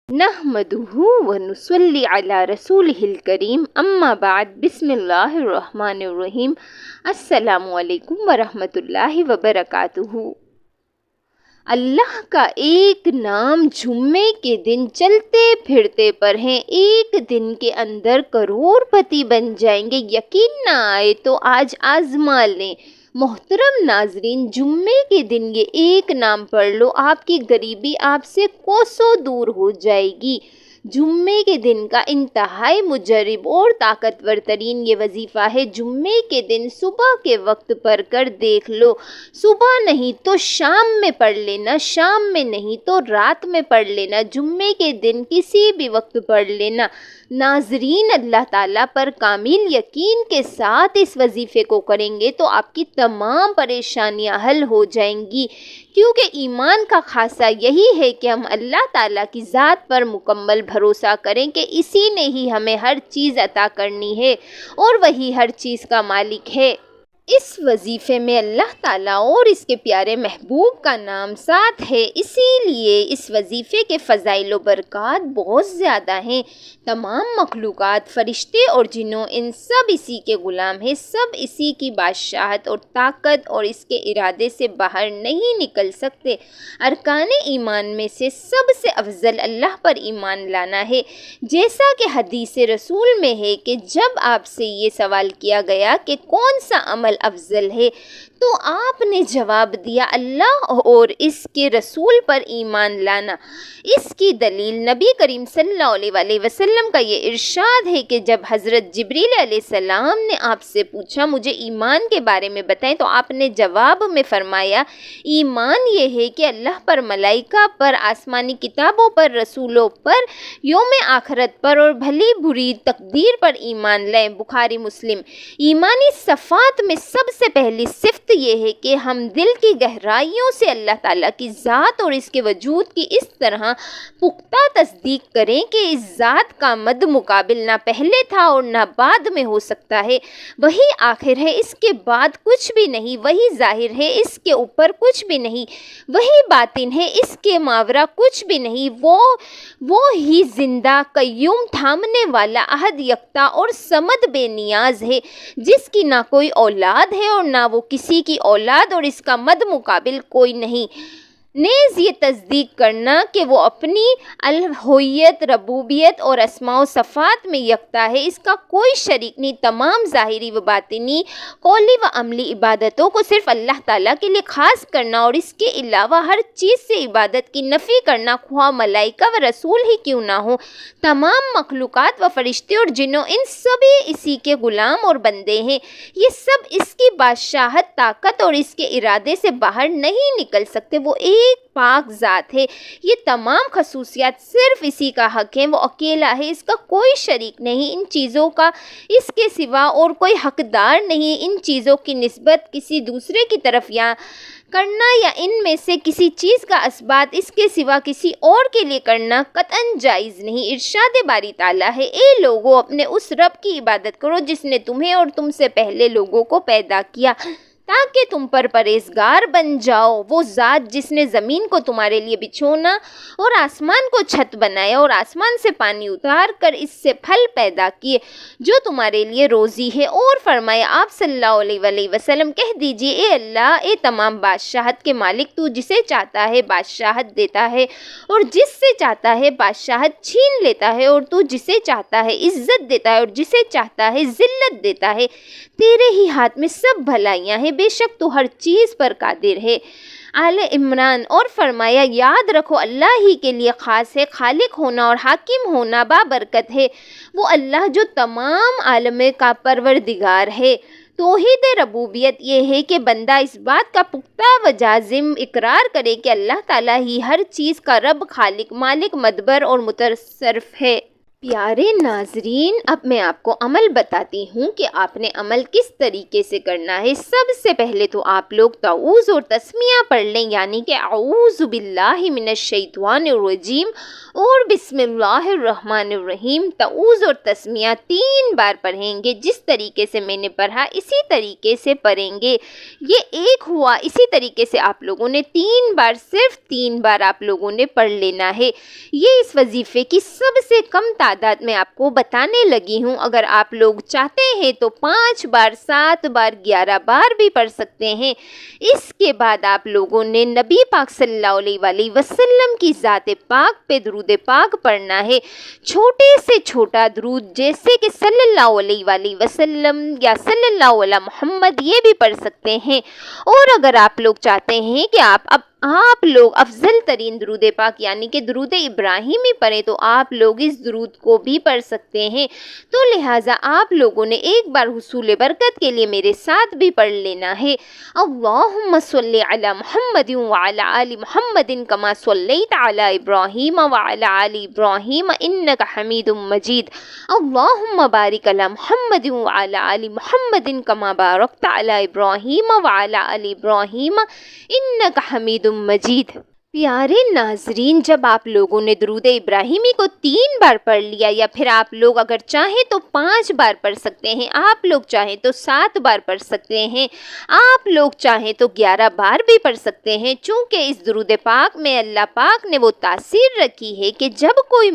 نحمدہ ونصلی علی رسولہ الکریم اما بعد بسم اللہ الرحمن الرحیم السلام علیکم ورحمۃ اللہ وبرکاتہ۔ اللہ کا ایک نام جمعے کے دن چلتے پھرتے پڑھیں، ایک دن کے اندر کروڑ پتی بن جائیں گے۔ یقین نہ آئے تو آج آزما لیں۔ محترم ناظرین، جمعے کے دن یہ ایک نام پڑھ لو، آپ کی غریبی آپ سے کوسوں دور ہو جائے گی۔ جمعے کے دن کا انتہائی مجرب اور طاقتور ترین یہ وظیفہ ہے۔ جمعے کے دن صبح کے وقت پڑھ کر دیکھ لو، صبح نہیں تو شام میں پڑھ لینا، شام میں نہیں تو رات میں پڑھ لینا، جمعے کے دن کسی بھی وقت پڑھ لینا۔ ناظرین، اللہ تعالیٰ پر کامل یقین کے ساتھ اس وظیفے کو کریں گے تو آپ کی تمام پریشانیاں حل ہو جائیں گی، کیونکہ ایمان کا خاصہ یہی ہے کہ ہم اللہ تعالیٰ کی ذات پر مکمل بھروسہ کریں کہ اسی نے ہی ہمیں ہر چیز عطا کرنی ہے اور وہی ہر چیز کا مالک ہے۔ اس وظیفے میں اللہ تعالیٰ اور اس کے پیارے محبوب کا نام ساتھ ہے، اسی لیے اس وظیفے کے فضائل و برکات بہت زیادہ ہیں۔ تمام مخلوقات، فرشتے اور جنوں، ان سب اسی کے غلام ہیں، سب اسی کی بادشاہت اور طاقت اور اس کے ارادے سے باہر نہیں نکل سکتے۔ ارکان ایمان میں سے سب سے افضل اللہ پر ایمان لانا ہے، جیسا کہ حدیث رسول میں ہے کہ جب آپ سے یہ سوال کیا گیا کہ کون سا عمل افضل ہے تو آپ نے جواب دیا اللہ اور اس کے رسول پر ایمان لانا۔ اس کی دلیل نبی کریم صلی اللہ علیہ وآلہ وسلم کا یہ ارشاد ہے کہ جب حضرت جبریل علیہ السلام نے آپ سے پوچھا مجھے ایمان کے بارے میں بتائیں تو آپ نے جواب میں فرمایا ایمان یہ ہے کہ اللہ پر، ملائکہ پر، آسمانی کتابوں پر، رسولوں پر، یوم آخرت پر اور بھلی بری تقدیر پر ایمان لائیں۔ بخاری مسلم۔ ایمانی صفات میں سب سے پہلی صفت یہ ہے کہ ہم دل کی گہرائیوں سے اللہ تعالیٰ کی ذات اور اس کے وجود کی اس طرح پختہ تصدیق کریں کہ اس ذات کا مد مقابل نہ پہلے تھا اور نہ بعد میں ہو سکتا ہے۔ وہی آخر ہے، اس کے بعد کچھ بھی نہیں۔ وہی ظاہر ہے، اس کے اوپر کچھ بھی نہیں۔ وہی باطن ہے، اس کے ماورا کچھ بھی نہیں۔ وہ ہی زندہ، قیوم، تھامنے والا، احد، یکتا اور صمد بے نیاز ہے، جس کی نہ کوئی اولاد ہے اور نہ وہ کسی کی اولاد اور اس کا مد مقابل کوئی نہیں۔ نیز یہ تصدیق کرنا کہ وہ اپنی الوہیت، ربوبیت اور اسماء و صفات میں یکتا ہے، اس کا کوئی شریک نہیں۔ تمام ظاہری و باطنی، قولی و عملی عبادتوں کو صرف اللہ تعالیٰ کے لیے خاص کرنا اور اس کے علاوہ ہر چیز سے عبادت کی نفی کرنا، خواہ ملائکہ و رسول ہی کیوں نہ ہو۔ تمام مخلوقات و فرشتے اور جنوں، ان سبھی اسی کے غلام اور بندے ہیں۔ یہ سب اس کی بادشاہت، طاقت اور اس کے ارادے سے باہر نہیں نکل سکتے۔ وہ ایک پاک ذات ہے، یہ تمام خصوصیات صرف اسی کا حق ہیں، وہ اکیلا ہے، اس کا کوئی شریک نہیں۔ ان چیزوں کا اس کے سوا اور کوئی حقدار نہیں۔ ان چیزوں کی نسبت کسی دوسرے کی طرف کرنا یا ان میں سے کسی چیز کا اثبات اس کے سوا کسی اور کے لیے کرنا قطعاً جائز نہیں۔ ارشاد باری تعالیٰ ہے، اے لوگو اپنے اس رب کی عبادت کرو جس نے تمہیں اور تم سے پہلے لوگوں کو پیدا کیا تاکہ تم پر پرہیزگار بن جاؤ۔ وہ ذات جس نے زمین کو تمہارے لیے بچھونا اور آسمان کو چھت بنایا اور آسمان سے پانی اتار کر اس سے پھل پیدا کیے جو تمہارے لیے روزی ہے، اور فرمایا آپ صلی اللہ علیہ وآلہ وسلم کہہ دیجئے اے اللہ، اے تمام بادشاہت کے مالک، تو جسے چاہتا ہے بادشاہت دیتا ہے اور جس سے چاہتا ہے بادشاہت چھین لیتا ہے، اور تو جسے چاہتا ہے عزت دیتا ہے اور جسے چاہتا ہے ذلت دیتا ہے۔ تیرے ہی ہاتھ میں سب بھلائیاں ہیں، بے شک تو ہر چیز پر قادر ہے۔ آل عمران۔ اور فرمایا یاد رکھو اللہ ہی کے لیے خاص ہے، خالق ہونا اور حاکم ہونا بابرکت ہے، وہ اللہ جو تمام عالم کا پروردگار ہے۔ توحید ربوبیت یہ ہے کہ بندہ اس بات کا پختہ و جازم اقرار کرے کہ اللہ تعالیٰ ہی ہر چیز کا رب، خالق، مالک، مدبر اور متصرف ہے۔ پیارے ناظرین، اب میں آپ کو عمل بتاتی ہوں کہ آپ نے عمل کس طریقے سے کرنا ہے۔ سب سے پہلے تو آپ لوگ تعوذ اور تسمیہ پڑھ لیں، یعنی کہ اعوذ باللہ من الشیطان الرجیم اور بسم اللہ الرحمن الرحیم۔ تعوذ اور تسمیہ 3 بار پڑھیں گے، جس طریقے سے میں نے پڑھا اسی طریقے سے پڑھیں گے۔ یہ ایک ہوا، اسی طریقے سے آپ لوگوں نے 3 بار، صرف 3 بار آپ لوگوں نے پڑھ لینا ہے۔ یہ اس وظیفے کی سب سے کم تعداد میں آپ کو بتانے لگی ہوں۔ اگر آپ لوگ چاہتے ہیں تو 5 بار، 7 بار، 11 بار بھی پڑھ سکتے ہیں۔ اس کے بعد آپ لوگوں نے نبی پاک صلی اللہ علیہ وآلہ وسلم کی ذات پاک پہ درود پاک پڑھنا ہے۔ چھوٹے سے چھوٹا درود جیسے کہ صلی اللہ علیہ وآلہ وسلم یا صلی اللہ علیہ محمد، یہ بھی پڑھ سکتے ہیں۔ اور اگر آپ لوگ چاہتے ہیں کہ آپ لوگ افضل ترین درود پاک یعنی کہ درود ابراہیمی پڑھیں تو آپ لوگ اس درود کو بھی پڑھ سکتے ہیں۔ تو لہٰذا آپ لوگوں نے ایک بار حصول برکت کے لیے میرے ساتھ بھی پڑھ لینا ہے۔ اللہم صلی علی محمد وعلی آل محمد کما صلیت علی ابراہیم وعلی آل ابراہیم انک حمید مجید۔ اللہم بارک علی محمد وعلی آل محمد کما بارکت علی ابراہیم وعلی آل ابراہیم انک حمید مجید۔ پیارے ناظرین، جب آپ لوگوں نے درود ابراہیمی کو 3 بار پڑھ لیا، یا پھر آپ لوگ اگر چاہیں تو 5 بار پڑھ سکتے ہیں، آپ لوگ چاہیں تو 7 بار پڑھ سکتے ہیں، آپ لوگ چاہیں تو 11 بار بھی پڑھ سکتے ہیں، چونکہ اس درود پاک میں اللہ پاک نے وہ تاثیر رکھی ہے کہ جب کوئی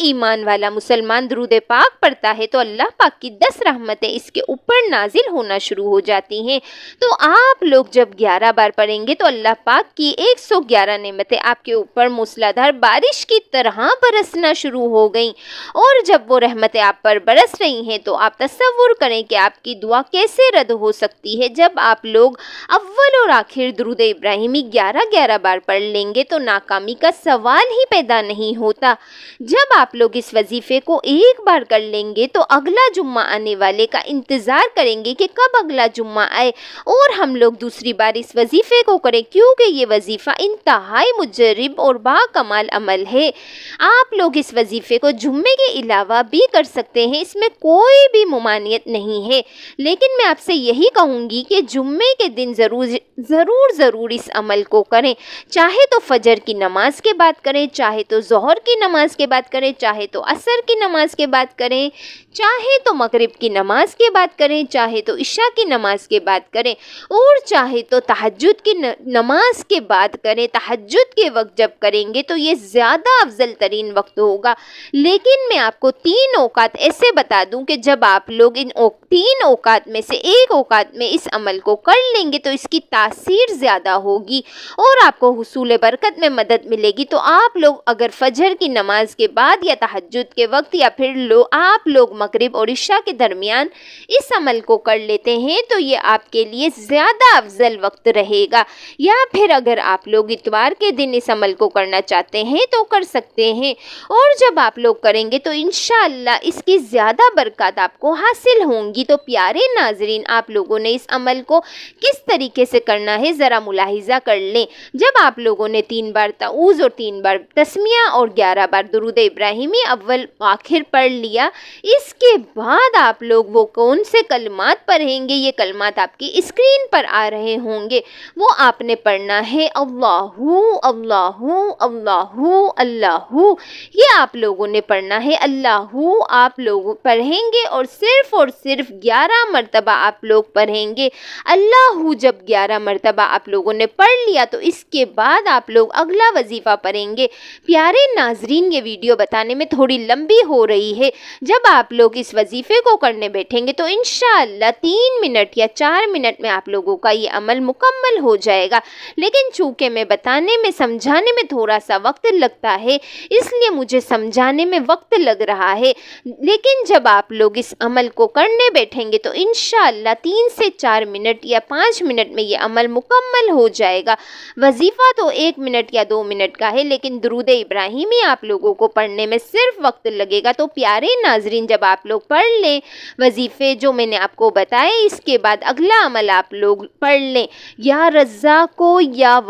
ایمان والا مسلمان درود پاک پڑھتا ہے تو اللہ پاک کی 10 رحمتیں اس کے اوپر نازل ہونا شروع ہو جاتی ہیں۔ تو آپ لوگ جب 11 بار پڑھیں گے تو اللہ پاک کی 111 نعمتیں آپ کے اوپر موسلادھار بارش کی طرح برسنا شروع ہو گئیں، اور جب وہ رحمتیں آپ پر برس رہی ہیں تو آپ تصور کریں کہ آپ کی دعا کیسے رد ہو سکتی ہے۔ جب آپ لوگ اول اور آخر درود ابراہیمی 11 بار پڑھ لیں گے تو ناکامی کا سوال ہی پیدا نہیں ہوتا۔ جب آپ لوگ اس وظیفے کو ایک بار کر لیں گے تو اگلا جمعہ آنے والے کا انتظار کریں گے کہ کب اگلا جمعہ آئے اور ہم لوگ دوسری بار اس وظیفے کو کریں، کیونکہ یہ وظیفہ انتہائی مجرب اور باکمال عمل ہے۔ آپ لوگ اس وظیفے کو جمعے کے علاوہ بھی کر سکتے ہیں، اس میں کوئی بھی ممانعت نہیں ہے، لیکن میں آپ سے یہی کہوں گی کہ جمعے کے دن ضرور اس عمل کو کریں، چاہے تو فجر کی نماز کے بعد کریں، چاہے تو ظہر کی نماز کے بعد کریں، چاہے تو عصر کی نماز کے بعد کریں، چاہے تو مغرب کی نماز کے بعد کریں، چاہے تو عشاء کی نماز کے بعد کریں، اور چاہے تو تہجد کی نماز کے بعد کریں۔ تہجد کے وقت جب کریں گے تو یہ زیادہ افضل ترین وقت ہوگا، لیکن میں آپ کو 3 اوقات ایسے بتا دوں کہ جب آپ لوگ ان 3 اوقات میں سے ایک اوقات میں اس عمل کو کر لیں گے تو اس کی تاثیر زیادہ ہوگی اور آپ کو حصول برکت میں مدد ملے گی۔ تو آپ لوگ اگر فجر کی نماز کے بعد یا تہجد کے وقت یا پھر آپ لوگ مغرب اور عشاء کے درمیان اس عمل کو کر لیتے ہیں تو یہ آپ کے لیے زیادہ افضل وقت رہے گا، یا پھر اگر آپ لوگ اتوار کے دن اس عمل کو کرنا چاہتے ہیں تو کر سکتے ہیں، اور جب آپ لوگ کریں گے تو انشاءاللہ اس کی زیادہ برکات آپ کو حاصل ہوں گی۔ تو پیارے ناظرین، آپ لوگوں نے اس عمل کو کس طریقے سے کرنا ہے ذرا ملاحظہ کر لیں۔ جب آپ لوگوں نے 3 بار تعوذ اور 3 بار تسمیہ اور 11 بار درود ابراہیمی اول آخر پڑھ لیا، اس کے بعد آپ لوگ وہ کون سے کلمات پڑھیں گے، یہ کلمات آپ کی اسکرین پر آ رہے ہوں گے، وہ آپ نے پڑھنا ہے اللہ اللہ اللہ اللہ، یہ آپ لوگوں نے پڑھنا ہے۔ اللہ آپ لوگ پڑھیں گے اور صرف 11 مرتبہ آپ لوگ پڑھیں گے۔ اللہ جب 11 مرتبہ آپ لوگوں نے پڑھ لیا تو اس کے بعد آپ لوگ اگلا وظیفہ پڑھیں گے۔ پیارے ناظرین، یہ ویڈیو بتانے میں تھوڑی لمبی ہو رہی ہے، جب آپ لوگ اس وظیفے کو کرنے بیٹھیں گے تو انشاءاللہ 3 منٹ یا 4 منٹ میں آپ لوگوں کا یہ عمل مکمل ہو جائے گا، لیکن چونکہ میں بتانے میں سمجھانے میں تھوڑا سا وقت لگتا ہے اس لیے مجھے سمجھانے میں وقت لگ رہا ہے، لیکن جب آپ لوگ اس عمل کو کرنے بیٹھیں گے تو انشاءاللہ 3 سے 4 منٹ یا 5 منٹ میں یہ عمل مکمل ہو جائے گا۔ وظیفہ تو 1 منٹ یا 2 منٹ کا ہے، لیکن درود ابراہیمی آپ لوگوں کو پڑھنے میں صرف وقت لگے گا۔ تو پیارے ناظرین، جب آپ لوگ پڑھ لیں وظیفے جو میں نے آپ کو بتائے، اس کے بعد اگلا عمل آپ لوگ پڑھ لیں، یا رزاقو یا